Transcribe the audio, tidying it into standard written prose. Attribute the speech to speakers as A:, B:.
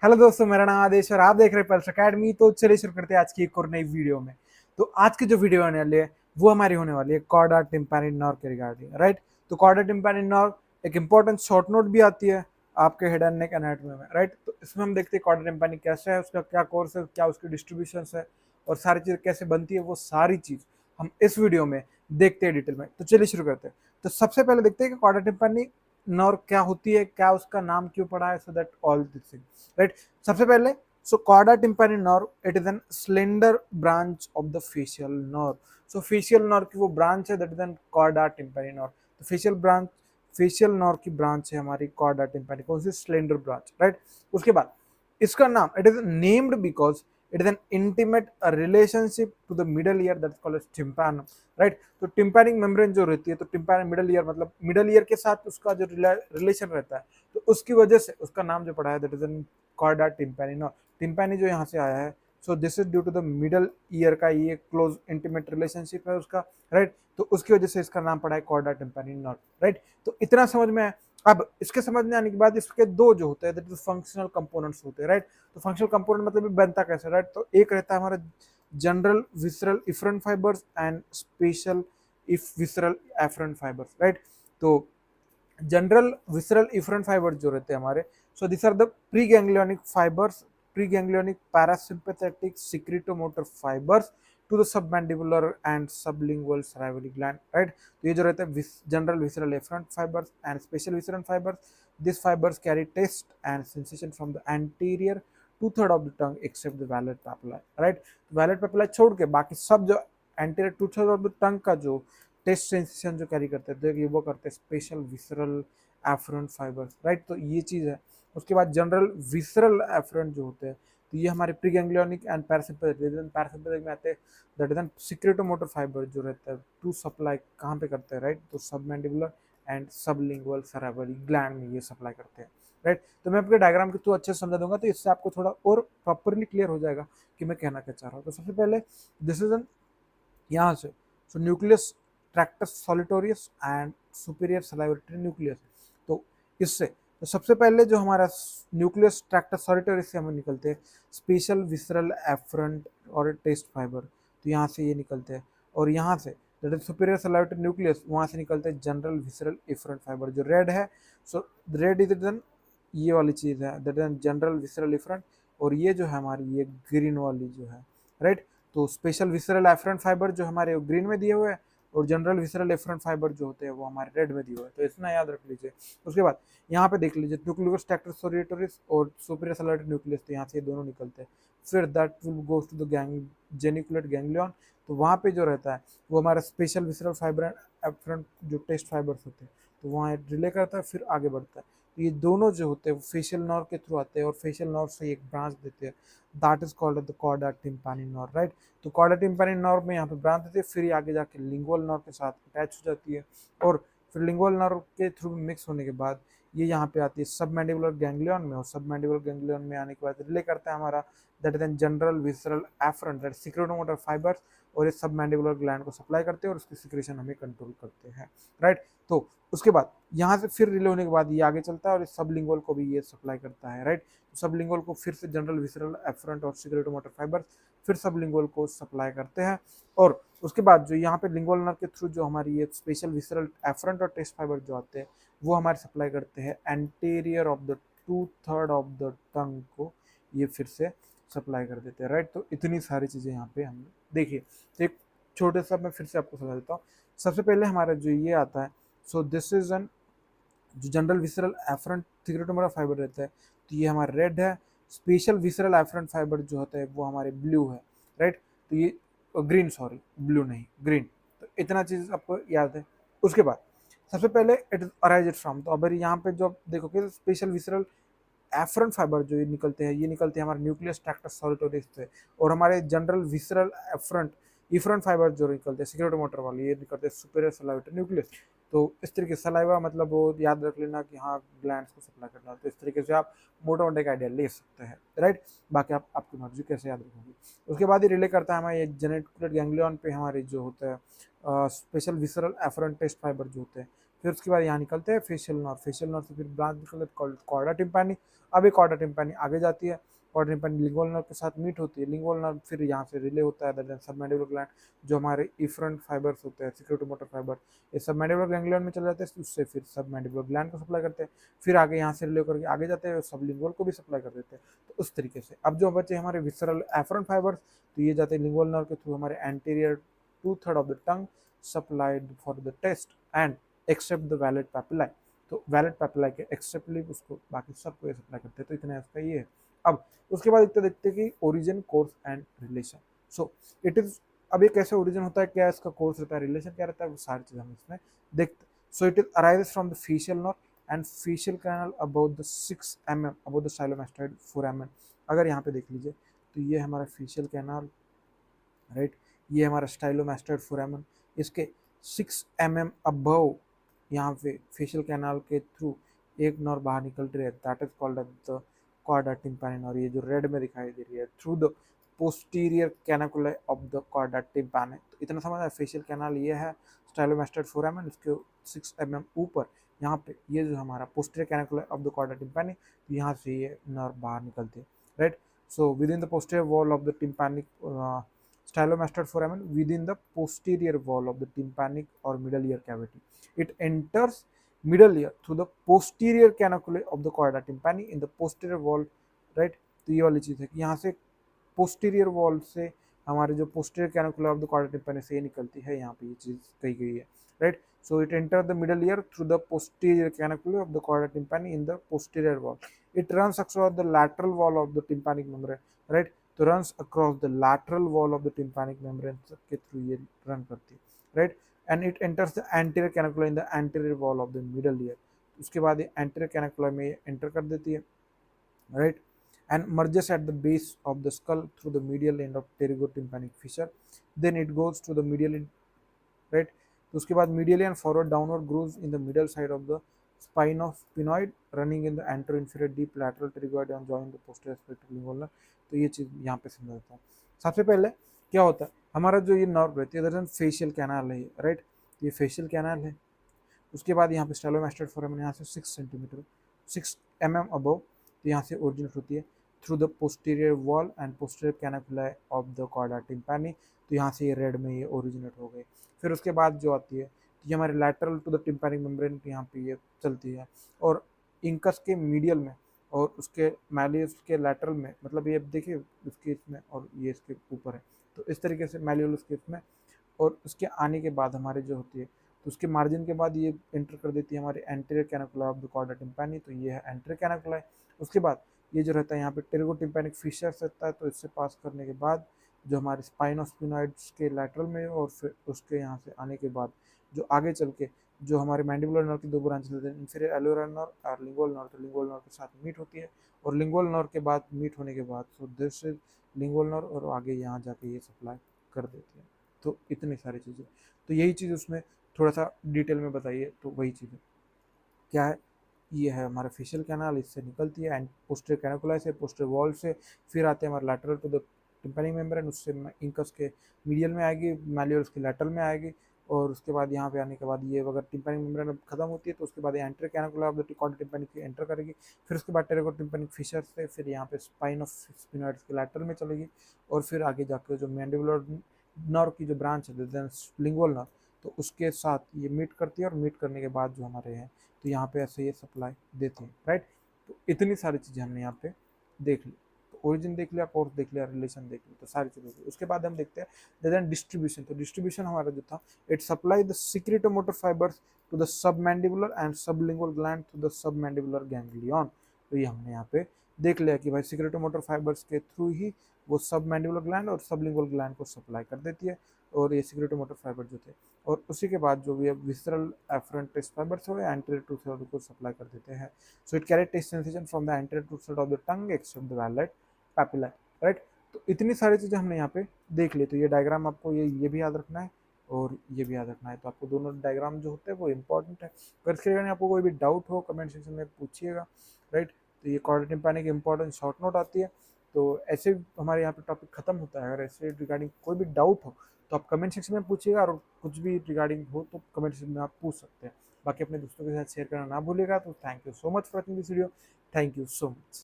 A: Hello दोस्तों, मेरा नाम आदेश और आप देख रहे हैं पल्स अकेडमी। तो चलिए शुरू करते हैं आज की एक और नई वीडियो में। तो आज की जो वीडियो होने वाली है वो हमारी होने वाली है कॉर्डा टिम्पैनी नॉर के रिगार्डिंग, राइट। तो कॉर्डा टिम्पैनी नॉर एक इंपॉर्टेंट शॉर्ट नोट भी आती है आपके हेड एंड नेक एनाटॉमी में, राइट। तो इसमें हम देखते हैं कॉर्डा टिम्पैनी कैसा है, उसका क्या कोर्स है, क्या उसकी डिस्ट्रीब्यूशन है और सारी चीज़ कैसे बनती है, वो सारी चीज़ हम इस वीडियो में देखते हैं डिटेल में। तो चलिए शुरू करते हैं। तो सबसे पहले देखते हैं कि कॉर्डा टिम्पैनी नॉर क्या होती है, क्या उसका नाम क्यों पड़ा है, so that all this thing, right. सबसे पहले so chorda tympani nerve it is an slender branch of the facial nerve. So facial nerve की वो ब्रांच है that is an chorda tympani nerve. तो फेशियल नर्व की branch है हमारी chorda टिम्पैनी, कौन सी, स्लेंडर ब्रांच, राइट। उसके बाद इसका नाम it is named because it is an intimate relationship to the middle ear that's called as tympanum, right. तो टिम्पैनिक मेम्ब्रेन जो रहती है, तो टिम्पैनिक मिडल ईयर मतलब मिडल ईयर के साथ उसका जो रिलेशन रहता है, तो उसकी वजह से उसका नाम जो पड़ा है that is an chorda tympani nerve. Tympani जो यहाँ से आया है, so this is due to the middle ear का ये क्लोज इंटीमेट रिलेशनशिप है उसका, राइट। तो उसकी वजह से इसका नाम पड़ा है कॉर्डा टिम्पैनी नर्व, राइट। तो इतना समझ में आया। अब इसके समझ में आने के बाद इसके दो जो होते हैं दैट इज फंक्शनल कंपोनेंट्स होते हैं, राइट। तो फंक्शनल कंपोनेंट मतलब ये बनता कैसे, राइट। तो एक रहता है हमारा general visceral efferent fibres and special if visceral efferent fibres, right. तो जनरल विसरल इफरेंट फाइबर्स जो रहते हैं हमारे, so this are the preganglionic fibres, preganglionic parasympathetic secretomotor fibres to the submandibular and sublingual salivary gland, right. तो ये जो रहते हैं general visceral efferent fibres and special visceral fibres, this fibres carry taste and sensation from the anterior two third of the tongue except the vallate papilla, right. Vallate papilla छोड़ के बाकी सब जो anterior two third of the tongue का जो test sensation जो carry करते हैं, तो ये वो करते हैं special visceral efferent fibres, right. तो ये चीज़ है। उसके बाद जनरल विसरल एफरेंट जो होते हैं, तो ये हमारे प्री गैंग्लियोनिक एंड पैरासिम्पैथेटिक में आते हैं दैट इज एन सिक्रेटोमोटर फाइबर जो रहता है टू सप्लाई कहाँ पे करते हैं, राइट। तो submandibular and sublingual salivary gland में ये सप्लाई करते हैं, राइट। तो मैं आपके डायग्राम के थ्रू अच्छे से समझा दूंगा, तो इससे आपको थोड़ा और प्रॉपरली क्लियर हो जाएगा कि मैं कहना क्या चाह रहा हूँ। तो सबसे पहले दिस इज एन यहाँ से, so nucleus tractus solitarius and superior salivary nucleus. तो इससे तो सबसे पहले जो हमारा न्यूक्लियस ट्रैक्टस सॉलिटोरियस से हमें निकलते हैं स्पेशल विसरल एफरेंट और टेस्ट फाइबर, तो यहाँ से ये निकलते हैं। और यहाँ से that is superior salivary nucleus, वहाँ से निकलते हैं जनरल विसरल एफरेंट फाइबर जो रेड है। सो रेड इज देन ये वाली चीज़ है that is general visceral efferent, और ये जो है हमारी ये ग्रीन वाली जो है, राइट। तो स्पेशल विसरल एफरेंट फाइबर जो हमारे ग्रीन में दिए हुए हैं और जनरल विसरल एफरेंट फाइबर जो होते हैं वो हमारे रेड में दिए हुए हैं, तो इतना याद रख लीजिए। उसके बाद यहाँ पे देख लीजिए न्यूक्लियस ट्रैक्टस सॉलिटोरियस और सुपीरियर सलाइवरी न्यूक्लियस, तो यहाँ से ये दोनों निकलते हैं। फिर that will goes to the geniculate ganglion, तो वहाँ पे जो रहता है वो हमारा स्पेशल विसरल फाइबर एफरेंट जो टेस्ट फाइबर्स होते हैं, तो वहाँ रिले करता है फिर आगे बढ़ता है। तो ये दोनों जो होते हैं वो फेशियल नर्व के थ्रू आते हैं और फेशियल नर्व से एक ब्रांच देते हैं that is called the chorda tympani nerve, right. तो कॉर्डा टिम्पैनी नर्व में यहाँ पे ब्रांच देती है, फिर ये आगे जाके लिंगुअल नर्व के साथ अटैच हो जाती है, और फिर लिंगुअल नर्व के थ्रू मिक्स होने के बाद ये यहाँ पे आती है सबमैंडिबुलर गैंग्लियन में, और सबमैंडिबुलर गैंग्लियन में आने के बाद रिले करता है हमारा that is an general visceral afferent that secretomotor fibres, और ये सबमैंडिबुलर ग्लैंड को सप्लाई करते हैं और उसकी सिक्रेशन हमें कंट्रोल करते हैं, राइट। तो उसके बाद यहाँ से फिर रिले होने के बाद ये आगे चलता है और इस सबलिंगुअल को भी ये सप्लाई करता है, राइट। सबलिंगुअल को फिर से जनरल विसरल एफरेंट और सिक्रेटोमोटर फाइबर्स फिर सबलिंगुअल को सप्लाई करते हैं, और उसके बाद जो यहाँ पे लिंगुअल नर्व के थ्रू जो हमारी ये स्पेशल विसरल एफरेंट और टेस्ट फाइबर जो आते हैं वो हमारे सप्लाई करते हैं anterior of the two third of the टंग को, ये फिर से सप्लाई कर देते हैं, राइट। तो इतनी सारी चीज़ें यहाँ पे हमने देखिए। तो एक छोटे सा मैं फिर से आपको समझा देता हूँ। सबसे पहले हमारा जो ये आता है, सो दिस इज एन जो जनरल विसरल एफरेंट थिक्रोटोमोरा फाइबर रहता है, तो ये हमारा रेड है। स्पेशल विसरल एफरेंट फाइबर जो होता है वो हमारे ब्लू है, राइट। तो ये ग्रीन, सॉरी ब्लू नहीं ग्रीन। तो इतना चीज़ आपको याद है। उसके बाद सबसे पहले इट अराइज फ्रॉम, तो अगर यहाँ पे जो आप देखोगे स्पेशल विसरल एफरेंट फाइबर जो ये निकलते हैं हमारे न्यूक्लियस ट्रैक्टस सॉलिटोरियस से, और हमारे general visceral efferent efferent fibre जो निकलते हैं सिक्रेटोमोटर वाले ये निकलते हैं सुपीरियर सलाइवरी न्यूक्लियस। तो इस तरीके से सलाइवा मतलब वो याद रख लेना कि हाँ ग्लैंड्स को सप्लाई करना, तो इस तरीके से आप मोटा मोटा का आइडिया ले सकते हैं, राइट। बाकी आप आपकी मर्जी कैसे याद रखोगे। उसके बाद ही रिले करता है हमारे जेनिकुलेट गैंग्लियन पे हमारे जो होता है special visceral efferent taste fibre जो होते हैं, फिर उसके बाद यहाँ निकलते हैं फेशियल नर्व, फेशियल नर्व से फिर ब्रांच निकलते हैं कॉर्डा टिम्पैनी। अब ये कॉर्डा टिम्पैनी आगे जाती है, कॉर्डा टिम्पैनी लिंगुअल नर्व के साथ मीट होती है, लिंगुअल नर्व फिर यहाँ से रिले होता है दैट सबमैंडिबुलर ग्लैंड, जो हमारे इफरेंट फाइबर्स होते हैं सिक्रोटोमोटर फाइबर, ये सबमैंडिबुलर गैंग्लियन में चले जाते हैं, उससे फिर सबमैंडिबुलर ग्लैंड को सप्लाई करते हैं, फिर आगे यहाँ से रिले करके आगे जाते हैं सबलिंगुअल को भी सप्लाई कर देते हैं। तो उस तरीके से अब जो बचे हमारे विसरल एफरेंट फाइबर्स, तो ये जाते हैं लिंगुअल नर्व के थ्रू हमारे anterior 2/3 of the tongue supplied for the taste and except the vallate papillae. तो वैलिड पैपिलाई के एक्सेप्टली उसको बाकी सबको ये सप्लाई करते हैं। तो इतना इसका ये है। अब उसके बाद देखते देखते कि origin, course and relation. So it is, अब ये कैसे ओरिजिन होता है, क्या इसका कोर्स रहता है, रिलेशन क्या रहता है, वो सारी चीज़ हम इसमें देखते हैं। So it is arises from the facial nerve and facial canal about the 6 mm about the stylomastoid foramen. अगर यहाँ पे देख लीजिए तो ये हमारा फेशियल कैनाल, राइट, ये हमारा स्टाइलोमैस्टॉइड फोरामेन, इसके 6 mm अबव यहाँ पे फेशियल कैनाल के थ्रू एक नर्व बाहर निकल रही है, that is called the chorda tympani, और ये जो रेड में दिखाई दे रही है through the posterior canaliculi of the chorda tympani. तो इतना समझ आया, फेशियल कैनाल ये है, स्टाइलोमैस्टॉइड फोरामेन, इसके 6 mm ऊपर यहाँ पे ये जो हमारा posterior canaliculi of the chorda tympani, तो यहाँ से ये नर्व बाहर निकलती है, right. So with in the posterior wall of the tympanic stylomastoid foramen within the posterior wall of the tympanic or middle ear cavity. It enters middle ear through the posterior canaculae of the chorda tympani in the posterior wall, right। तो ये वाली चीज़ है कि यहाँ से posterior wall से हमारे जो posterior canaliculus of the chorda टिम्पैनी से ये निकलती है, यहाँ पे ये चीज़ कही गई है, right. So it enter the middle ear through the posterior canaliculus of the chorda tympani in the posterior wall. It runs across the lateral wall of the tympanic membrane, right. तो runs across the lateral wall of the tympanic membrane के through ये run करती है, right. And it enters the anterior canaliculus in the anterior wall of the middle ear. उसके बाद ये anterior कैनकुला में enter कर देती है, right, and merges at the base of the skull through the medial end of pterygotympanic fissure. Then it goes to the medial end, right। तो उसके बाद medially and forward downward grooves in the middle side of the spine of sphenoid running in the anterior-inferior deep lateral pterygoid and join the posterior aspect of lingual nerve। तो ये चीज़ यहाँ पे समझ आता है। सबसे पहले क्या होता है, हमारा जो ये नर्व रहती है दरअसल फेशियल कैनाल है, राइट। ये फेशियल कैनाल है। उसके बाद यहाँ पे स्टाइलोमैस्टॉइड फोरामेन यहाँ से 6 सेंटीमीटर 6 mm अबव, तो यहाँ से ओरिजिनेट होती है through the posterior wall and posterior canaliculi of the chorda tympani. तो यहाँ से ये रेड में ये ओरिजिनेट हो गई। फिर उसके बाद जो आती है तो ये हमारे lateral to the tympanic membrane यहाँ पे ये चलती है, और इंकस के मीडियल में और उसके मैलियस के लैटरल में, मतलब ये देखिए उसके इसमें और ये इसके ऊपर है, तो इस तरीके से मैलियोलस के इसमें, और उसके आने के बाद हमारे जो होती है तो उसके मार्जिन के बाद ये एंटर कर देती है हमारे anterior कैनाकुला of the chorda tympani. तो ये है एंटीरियर कैनाकुला। उसके बाद ये जो रहता है यहाँ पे टेरिगोटिम्पैनिक फिशर्स रहता है, तो इससे पास करने के बाद जो हमारे स्पाइन ऑफ स्पिनॉइड्स के लैटरल में, और फिर उसके यहाँ से आने के बाद जो आगे चल के जो हमारे मैंडिबुलर नर्व की 2 ब्रांच लेते हैं, इंफीरियर एल्वियोलर नर्व और लिंगुअल नर्व, तो लिंगुअल नर्व के साथ मीट होती है, और लिंगुअल नर्व के बाद मीट होने के बाद सो दिस इज लिंगुअल नर्व, और आगे यहाँ जाके ये सप्लाई कर देती है। तो इतनी सारी चीज़ें, तो यही चीज़ उसमें थोड़ा सा डिटेल में बताइए। तो वही चीज़ क्या है, ये है हमारा फेशियल कैनाल, इससे निकलती है एंड पोस्टीरियर कैनाकुलाई से, पोस्टीरियर वॉल से, फिर आते हैं हमारे lateral to the tympanic membrane, उससे इंकस के मीडियल में आएगी, मैलियोलस के लैटरल में आएगी, और उसके बाद यहाँ पे आने के बाद ये अगर टिम्पैनिक मेम्ब्रेन खत्म होती है तो उसके बाद anterior canaliculi of the chorda tympanic enter करेगी, फिर उसके बाद टेरिगोटिम्पैनिक फिशर से फिर यहाँ पे स्पाइन ऑफ स्पिनॉइड्स के लैटरल में चलेगी, और फिर आगे जाकर जो मैंडिबुलर नर्व की जो ब्रांच है लिंगुअल नर्व, तो उसके साथ ये मीट करती है, और मीट करने के बाद जो हमारे हैं तो यहाँ पे ऐसे ये सप्लाई देती है, राइट। तो इतनी सारी चीज़ें हमने यहाँ पे देख ली। तो ओरिजिन देख लिया, कोर्स देख लिया, रिलेशन देख लिया, तो सारी चीज़ें। उसके बाद हम देखते हैं देन डिस्ट्रीब्यूशन। तो डिस्ट्रीब्यूशन हमारा जो था, it supply the secretomotor fibres to the submandibular and sublingual gland to the submandibular ganglion. तो ये हमने यहाँ पे देख लिया कि भाई सिक्रेटोमोटर फाइबर्स के थ्रू ही वो सबमैंडिबुलर ग्लैंड और सबलिंगुअल ग्लैंड को सप्लाई कर देती है, और ये सिक्रेटोमोटर फाइबर जो थे, और उसी के बाद जो भी विसरल एफरेंट टेस्ट फाइबर्स हो एंटीरियर टू थर्ड को सप्लाई कर देते हैं। So it carry taste sensation from the anterior two third of the tongue except the vallate papilla, right. तो इतनी सारी चीज़ें हमने यहाँ पे देख ली। तो ये डायग्राम आपको ये भी याद रखना है और ये भी याद रखना है। तो आपको दोनों डायग्राम जो होते हैं वो इंपॉर्टेंट है। अगर इसके रिगार्डिंग आपको कोई भी डाउट हो कमेंट सेक्शन में पूछिएगा, राइट। तो ये कॉर्डा टिम्पैनी की इंपॉर्टेंट शॉर्ट नोट आती है। तो ऐसे हमारे यहाँ पे टॉपिक खत्म होता है। अगर ऐसे रिगार्डिंग कोई भी डाउट हो तो आप कमेंट सेक्शन में पूछिएगा, और कुछ भी रिगार्डिंग हो तो कमेंट सेक्शन में आप पूछ सकते हैं। बाकी अपने दोस्तों के साथ शेयर करना ना भूलिएगा। तो thank you so much for watching this video, thank you so much.